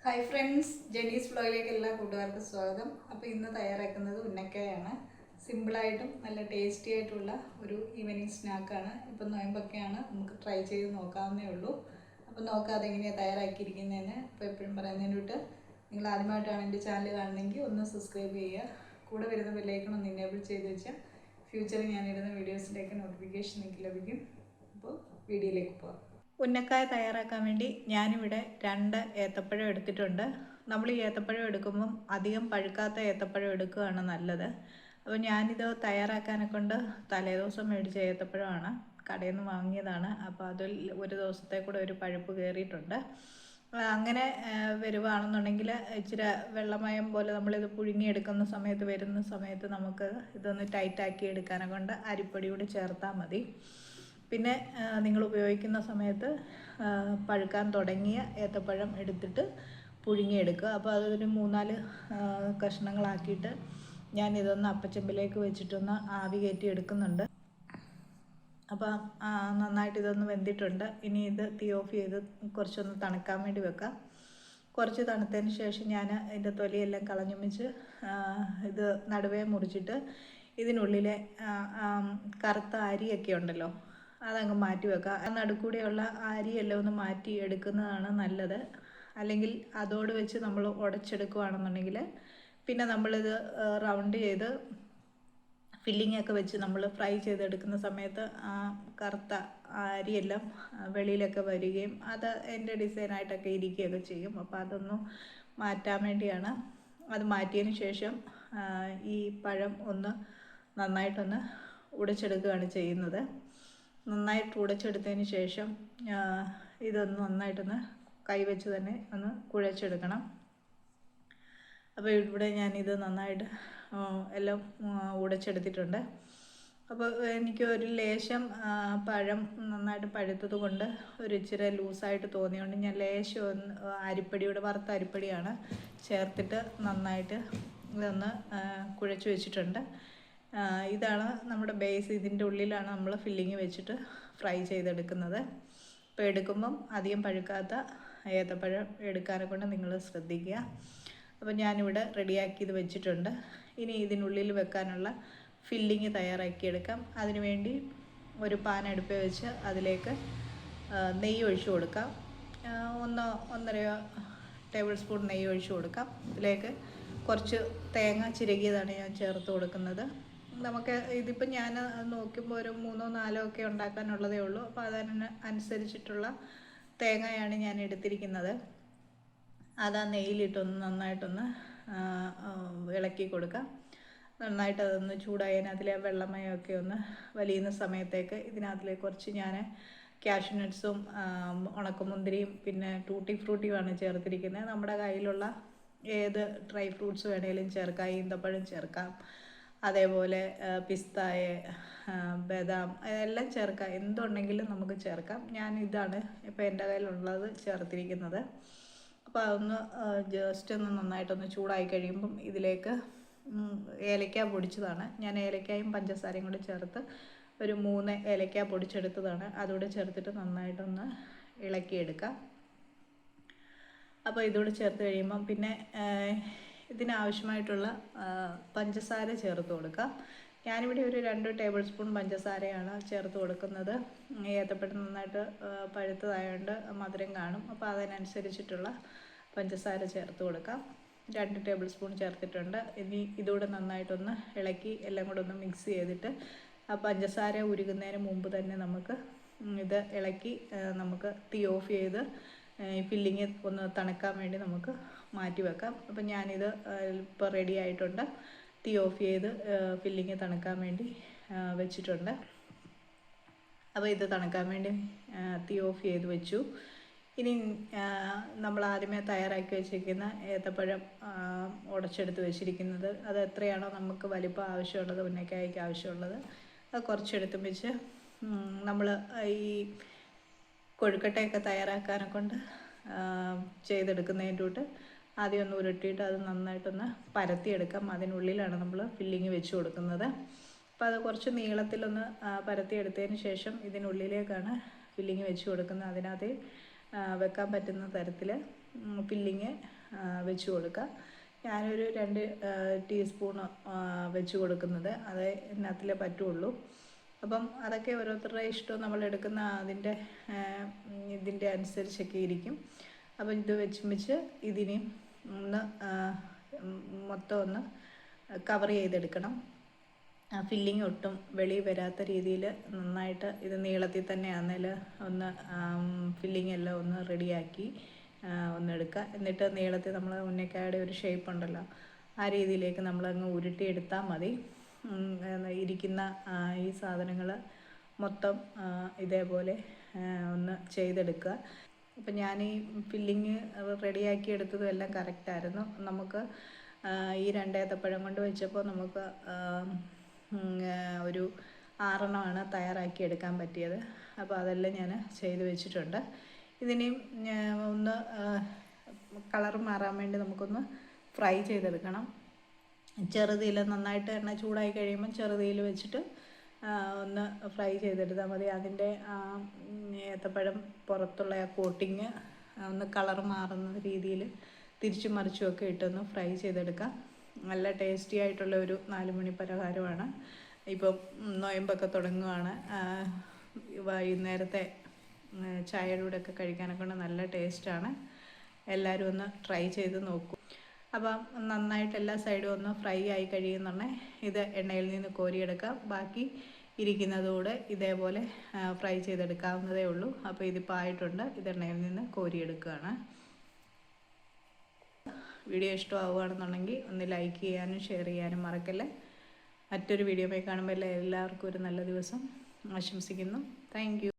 Hi friends, ജെനീസ് വ്ലോഗിലേക്ക് എല്ലാ കൂട്ടുകാർക്കും സ്വാഗതം. അപ്പോൾ ഇന്ന് തയ്യാറാക്കുന്നത് ഉന്നക്കായാണ്. സിമ്പിളായിട്ടും നല്ല ടേസ്റ്റി ആയിട്ടുള്ള ഒരു ഈവനിങ് സ്നാക്കാണ്. ഇപ്പം നോയമ്പൊക്കെയാണ്, നമുക്ക് ട്രൈ ചെയ്ത് നോക്കാവുന്നേ ഉള്ളൂ. അപ്പോൾ നോക്കാതെ എങ്ങനെയാണ് തയ്യാറാക്കിയിരിക്കുന്നതെന്ന് അപ്പോൾ എപ്പോഴും പറയുന്നതിന് വിട്ട് നിങ്ങൾ ആദ്യമായിട്ടാണ് എൻ്റെ ചാനൽ കാണുന്നതെങ്കിൽ ഒന്ന് സബ്സ്ക്രൈബ് ചെയ്യുക. കൂടെ വരുന്ന ബെല്ലൈക്കൺ ഒന്ന് എനേബിൾ ചെയ്ത് വെച്ചാൽ ഫ്യൂച്ചറിൽ ഞാനിടുന്ന വീഡിയോസിൻ്റെയൊക്കെ നോട്ടിഫിക്കേഷൻ നിങ്ങൾക്ക് ലഭിക്കും. അപ്പോൾ വീഡിയോയിലേക്ക് പോകാം. ഉന്നക്കായ തയ്യാറാക്കാൻ വേണ്ടി ഞാനിവിടെ 2 ഏത്തപ്പഴം എടുത്തിട്ടുണ്ട്. നമ്മൾ ഈ ഏത്തപ്പഴം എടുക്കുമ്പം അധികം പഴുക്കാത്ത ഏത്തപ്പഴം എടുക്കുകയാണ് നല്ലത്. അപ്പോൾ ഞാനിത് തയ്യാറാക്കാനെ കൊണ്ട് തലേദിവസം മേടിച്ച ഏത്തപ്പഴമാണ്, കടയിൽ നിന്ന് വാങ്ങിയതാണ്. അപ്പോൾ അതിൽ ഒരു ദിവസത്തെ കൂടെ ഒരു പഴുപ്പ് കയറിയിട്ടുണ്ട്. അങ്ങനെ വരുവാണെന്നുണ്ടെങ്കിൽ ഇച്ചിരി വെള്ളമയം പോലെ നമ്മളിത് പുഴുങ്ങിയെടുക്കുന്ന വരുന്ന സമയത്ത് നമുക്ക് ഇതൊന്ന് ടൈറ്റാക്കി എടുക്കാനെ കൊണ്ട് അരിപ്പൊടി കൂടി ചേർത്താൽ മതി. പിന്നെ നിങ്ങൾ ഉപയോഗിക്കുന്ന സമയത്ത് പഴുക്കാൻ തുടങ്ങിയ ഏത്തപ്പഴം എടുത്തിട്ട് പുഴുങ്ങിയെടുക്കുക. അപ്പോൾ അതൊരു 3-4 കഷ്ണങ്ങളാക്കിയിട്ട് ഞാനിതൊന്ന് അപ്പച്ചെമ്പിലേക്ക് വെച്ചിട്ടൊന്ന് ആവി കയറ്റി എടുക്കുന്നുണ്ട്. അപ്പം നന്നായിട്ട് ഇതൊന്ന് വെന്തിട്ടുണ്ട്. ഇനി ഇത് തീ ഓഫ് ചെയ്ത് കുറച്ചൊന്ന് തണുക്കാൻ വേണ്ടി വെക്കാം. കുറച്ച് തണുത്തതിന് ശേഷം ഞാൻ ഇതിൻ്റെ തൊലിയെല്ലാം കളഞ്ഞു വെച്ച് ഇത് നടുവേ മുറിച്ചിട്ട് ഇതിനുള്ളിലെ കറുത്ത അരിയൊക്കെ ഉണ്ടല്ലോ അതങ്ങ് മാറ്റി വെക്കുക. ആ നടുക്കൂടെയുള്ള അരിയെല്ലാം ഒന്ന് മാറ്റി എടുക്കുന്നതാണ് നല്ലത്. അല്ലെങ്കിൽ അതോട് വെച്ച് നമ്മൾ ഉടച്ചെടുക്കുകയാണെന്നുണ്ടെങ്കിൽ പിന്നെ നമ്മളിത് റൗണ്ട് ചെയ്ത് ഫില്ലിങ്ങൊക്കെ വെച്ച് നമ്മൾ ഫ്രൈ ചെയ്തെടുക്കുന്ന സമയത്ത് ആ കറുത്ത അരിയെല്ലാം വെളിയിലൊക്കെ വരികയും അത് എൻ്റെ ഡിസൈനായിട്ടൊക്കെ ഇരിക്കുകയൊക്കെ ചെയ്യും. അപ്പോൾ അതൊന്നും മാറ്റാൻ വേണ്ടിയാണ്. അത് മാറ്റിയതിന് ശേഷം ഈ പഴം ഒന്ന് നന്നായിട്ടൊന്ന് ഉടച്ചെടുക്കുകയാണ് ചെയ്യുന്നത്. നന്നായിട്ട് ഉടച്ചെടുത്തതിന് ശേഷം ഇതൊന്ന് നന്നായിട്ടൊന്ന് കൈവച്ച് തന്നെ ഒന്ന് കുഴച്ചെടുക്കണം. അപ്പോൾ ഇവിടെ ഞാനിത് നന്നായിട്ട് എല്ലാം ഉടച്ചെടുത്തിട്ടുണ്ട്. അപ്പോൾ എനിക്ക് ഒരു ലേശം പഴം നന്നായിട്ട് പഴുത്തത് കൊണ്ട് ഒരു ഇച്ചിരി ലൂസായിട്ട് തോന്നിയുകൊണ്ട് ഞാൻ ലേശം ഒന്ന് അരിപ്പൊടിയുടെ വറുത്ത അരിപ്പൊടിയാണ് ചേർത്തിട്ട് നന്നായിട്ട് ഇതൊന്ന് കുഴച്ച് വെച്ചിട്ടുണ്ട്. ഇതാണ് നമ്മുടെ ബേസ്. ഇതിൻ്റെ ഉള്ളിലാണ് നമ്മൾ ഫില്ലിങ് വെച്ചിട്ട് ഫ്രൈ ചെയ്തെടുക്കുന്നത്. അപ്പോൾ എടുക്കുമ്പം അധികം പഴുക്കാത്ത ഏത്തപ്പഴം എടുക്കാനെ കൊണ്ട് നിങ്ങൾ ശ്രദ്ധിക്കുക. അപ്പോൾ ഞാനിവിടെ റെഡിയാക്കി ഇത് വെച്ചിട്ടുണ്ട്. ഇനി ഇതിനുള്ളിൽ വെക്കാനുള്ള ഫില്ലിങ് തയ്യാറാക്കിയെടുക്കാം. അതിനുവേണ്ടി ഒരു പാൻ അടുപ്പിൽ വെച്ച് അതിലേക്ക് നെയ്യ് ഒഴിച്ചു കൊടുക്കാം. 1-1.5 ടേബിൾ സ്പൂൺ നെയ്യ് ഒഴിച്ചു കൊടുക്കാം. ഇതിലേക്ക് കുറച്ച് തേങ്ങ ചിരകിയതാണ് ഞാൻ ചേർത്ത് കൊടുക്കുന്നത്. നമുക്ക് ഇതിപ്പോൾ ഞാൻ നോക്കുമ്പോൾ ഒരു 3-4 ഒക്കെ ഉണ്ടാക്കാനുള്ളതേ ഉള്ളൂ. അപ്പോൾ അതിനനുസരിച്ചിട്ടുള്ള തേങ്ങയാണ് ഞാൻ എടുത്തിരിക്കുന്നത്. അത് ആ നെയ്യിലിട്ടൊന്ന് നന്നായിട്ടൊന്ന് ഇളക്കി കൊടുക്കാം. നന്നായിട്ട് അതൊന്ന് ചൂടായതിന് അതിലെ വെള്ളമയമൊക്കെ ഒന്ന് വലിയുന്ന സമയത്തേക്ക് ഇതിനകത്തിലേക്ക് കുറച്ച് ഞാൻ കാഷ്യൂ നട്ട്സും ഉണക്കമുന്തിരിയും പിന്നെ ടൂട്ടി ഫ്രൂട്ടിയുമാണ് ചേർത്തിരിക്കുന്നത്. നമ്മുടെ കയ്യിലുള്ള ഏത് ഡ്രൈ ഫ്രൂട്ട്സ് വേണേലും ചേർക്കാം. ഈന്തപ്പഴം ചേർക്കാം, അതേപോലെ പിസ്തായ, ബദാം, എല്ലാം ചേർക്കാം. എന്തുണ്ടെങ്കിലും നമുക്ക് ചേർക്കാം. ഞാൻ ഇതാണ് ഇപ്പോൾ എൻ്റെ കയ്യിലുള്ളത് ചേർത്തിരിക്കുന്നത്. അപ്പോൾ അതൊന്ന് ജസ്റ്റ് ഒന്ന് നന്നായിട്ടൊന്ന് ചൂടായി കഴിയുമ്പം ഇതിലേക്ക് ഏലക്ക പൊടിച്ചതാണ്. ഞാൻ ഏലക്കായും പഞ്ചസാരയും കൂടി ചേർത്ത് ഒരു 3 ഏലക്ക പൊടിച്ചെടുത്തതാണ്. അതുകൂടെ ചേർത്തിട്ട് നന്നായിട്ടൊന്ന് ഇളക്കിയെടുക്കാം. അപ്പോൾ ഇതുകൂടെ ചേർത്ത് കഴിയുമ്പം പിന്നെ ഇതിനാവശ്യമായിട്ടുള്ള പഞ്ചസാര ചേർത്ത് കൊടുക്കാം. ഞാനിവിടെ ഒരു 2 ടേബിൾ സ്പൂൺ പഞ്ചസാരയാണ് ചേർത്ത് കൊടുക്കുന്നത്. ഏത്തപ്പഴം നന്നായിട്ട് പഴുത്തതായതുകൊണ്ട് മധുരം കാണും. അപ്പോൾ അതിനനുസരിച്ചിട്ടുള്ള പഞ്ചസാര ചേർത്ത് കൊടുക്കാം. 2 ടേബിൾ സ്പൂൺ ചേർത്തിട്ടുണ്ട്. ഇനി ഇതുകൂടെ നന്നായിട്ടൊന്ന് ഇളക്കി എല്ലാം കൂടെ ഒന്ന് മിക്സ് ചെയ്തിട്ട് ആ പഞ്ചസാര ഉരുകുന്നതിന് മുമ്പ് തന്നെ നമുക്ക് ഇത് ഇളക്കി നമുക്ക് തീ ഓഫ് ചെയ്ത് ഫില്ലിങ് ഒന്ന് തണുക്കാൻ വേണ്ടി നമുക്ക് മാറ്റി വെക്കാം. അപ്പം ഞാനിത് ഇപ്പോൾ റെഡി ആയിട്ടുണ്ട്. തീ ഓഫ് ചെയ്ത് ഫില്ലിങ് തണുക്കാൻ വേണ്ടി വെച്ചിട്ടുണ്ട്. അപ്പോൾ ഇത് തണുക്കാൻ വേണ്ടി തീ ഓഫ് ചെയ്ത് വെച്ചു. ഇനി നമ്മൾ ആദ്യമേ തയ്യാറാക്കി വെച്ചിരിക്കുന്ന ഏത്തപ്പഴം ഉടച്ചെടുത്ത് വെച്ചിരിക്കുന്നത് അത് എത്രയാണോ നമുക്ക് വലിപ്പം ആവശ്യമുള്ളത്, ഉന്നക്കായ്ക്ക് ആവശ്യമുള്ളത്, അത് കുറച്ചെടുത്തും വെച്ച് നമ്മൾ ഈ കൊഴുക്കട്ടയൊക്കെ തയ്യാറാക്കാനെ കൊണ്ട് ചെയ്തെടുക്കുന്നതിൻ്റെ കൂട്ട് ആദ്യം ഒന്ന് ഉരുട്ടിയിട്ട് അത് നന്നായിട്ടൊന്ന് പരത്തിയെടുക്കാം. അതിനുള്ളിലാണ് നമ്മൾ ഫില്ലിങ് വെച്ച് കൊടുക്കുന്നത്. അപ്പോൾ അത് കുറച്ച് നീളത്തിലൊന്ന് പരത്തിയെടുത്തതിന് ശേഷം ഇതിനുള്ളിലേക്കാണ് ഫില്ലിങ് വെച്ച് കൊടുക്കുന്നത്. അതിനകത്ത് വെക്കാൻ പറ്റുന്ന തരത്തിൽ ഫില്ലിങ് വെച്ച് കൊടുക്കുക. ഞാനൊരു 2 ടീസ്പൂൺ വെച്ച് കൊടുക്കുന്നത്, അത് ഇതിനകത്തിലേ പറ്റുള്ളൂ. അപ്പം അതൊക്കെ ഓരോരുത്തരുടെ ഇഷ്ടം, നമ്മളെടുക്കുന്ന ഇതിൻ്റെ അനുസരിച്ചൊക്കെ ഇരിക്കും. അപ്പം ഇത് വെച്ച് ഇതിനെ ഒന്ന് മൊത്തം ഒന്ന് കവർ ചെയ്തെടുക്കണം. ഫില്ലിങ് ഒട്ടും വെളിയിൽ വരാത്ത രീതിയിൽ നന്നായിട്ട് ഇത് നീളത്തിൽ തന്നെ ആണെങ്കിൽ ഒന്ന് ഫില്ലിങ് എല്ലാം ഒന്ന് റെഡിയാക്കി ഒന്നെടുക്കുക. എന്നിട്ട് നീളത്തിൽ നമ്മൾ ഉന്നക്കായുടെ ഒരു ഷേപ്പ് ഉണ്ടല്ലോ, ആ രീതിയിലേക്ക് നമ്മളങ്ങ് ഉരുട്ടിയെടുത്താൽ മതി. ഇരിക്കുന്ന ഈ സാധനങ്ങൾ മൊത്തം ഇതേപോലെ ഒന്ന് ചെയ്തെടുക്കുക. അപ്പം ഞാൻ ഈ ഫില്ലിങ് റെഡിയാക്കി എടുത്തതും എല്ലാം കറക്റ്റായിരുന്നു. നമുക്ക് ഈ 2 ഏത്തപ്പഴം കൊണ്ട് വെച്ചപ്പോൾ നമുക്ക് ഒരു 6 തയ്യാറാക്കി എടുക്കാൻ പറ്റിയത്. അപ്പോൾ അതെല്ലാം ഞാൻ ചെയ്ത് വെച്ചിട്ടുണ്ട്. ഇതിനെയും ഒന്ന് കളർ മാറാൻ വേണ്ടി നമുക്കൊന്ന് ഫ്രൈ ചെയ്തെടുക്കണം. ചെറുതീയിൽ നന്നായിട്ട് എണ്ണ ചൂടായി കഴിയുമ്പം ചെറുതീയിൽ വെച്ചിട്ട് ഒന്ന് ഫ്രൈ ചെയ്തെടുത്താൽ മതി. അതിൻ്റെ ഏത്തപ്പഴം പുറത്തുള്ള ആ കോട്ടിങ് ഒന്ന് കളർ മാറുന്ന രീതിയിൽ തിരിച്ചും മറിച്ചുമൊക്കെ ഇട്ടൊന്ന് ഫ്രൈ ചെയ്തെടുക്കാം. നല്ല ടേസ്റ്റി ആയിട്ടുള്ള ഒരു 4 മണി പലഹാരമാണ്. ഇപ്പം നൊയമ്പൊക്കെ തുടങ്ങുകയാണ്. വൈകുന്നേരത്തെ ചായയുടെ കൂടെയൊക്കെ കഴിക്കാനൊക്കെ കൊണ്ട് നല്ല ടേസ്റ്റാണ്. എല്ലാവരും ഒന്ന് ട്രൈ ചെയ്ത് നോക്കൂ. അപ്പം നന്നായിട്ട് എല്ലാ സൈഡും ഒന്ന് ഫ്രൈ ആയി കഴിയുന്നുണ്ടെങ്കിൽ ഇത് എണ്ണയിൽ നിന്ന് കോരിയെടുക്കാം. ബാക്കി ഇരിക്കുന്നതുകൂടെ ഇതേപോലെ ഫ്രൈ ചെയ്തെടുക്കാവുന്നതേ ഉള്ളൂ. അപ്പോൾ ഇതിപ്പോൾ ആയിട്ടുണ്ട്. ഇത് എണ്ണയിൽ നിന്ന് കോരിയെടുക്കുകയാണ്. വീഡിയോ ഇഷ്ടമാവുകയാണെന്നുണ്ടെങ്കിൽ ഒന്ന് ലൈക്ക് ചെയ്യാനും ഷെയർ ചെയ്യാനും മറക്കല്ലേ. മറ്റൊരു വീഡിയോയിൽ കാണുമ്പോൾ എല്ലാവർക്കും ഒരു നല്ല ദിവസം ആശംസിക്കുന്നു. Thank you.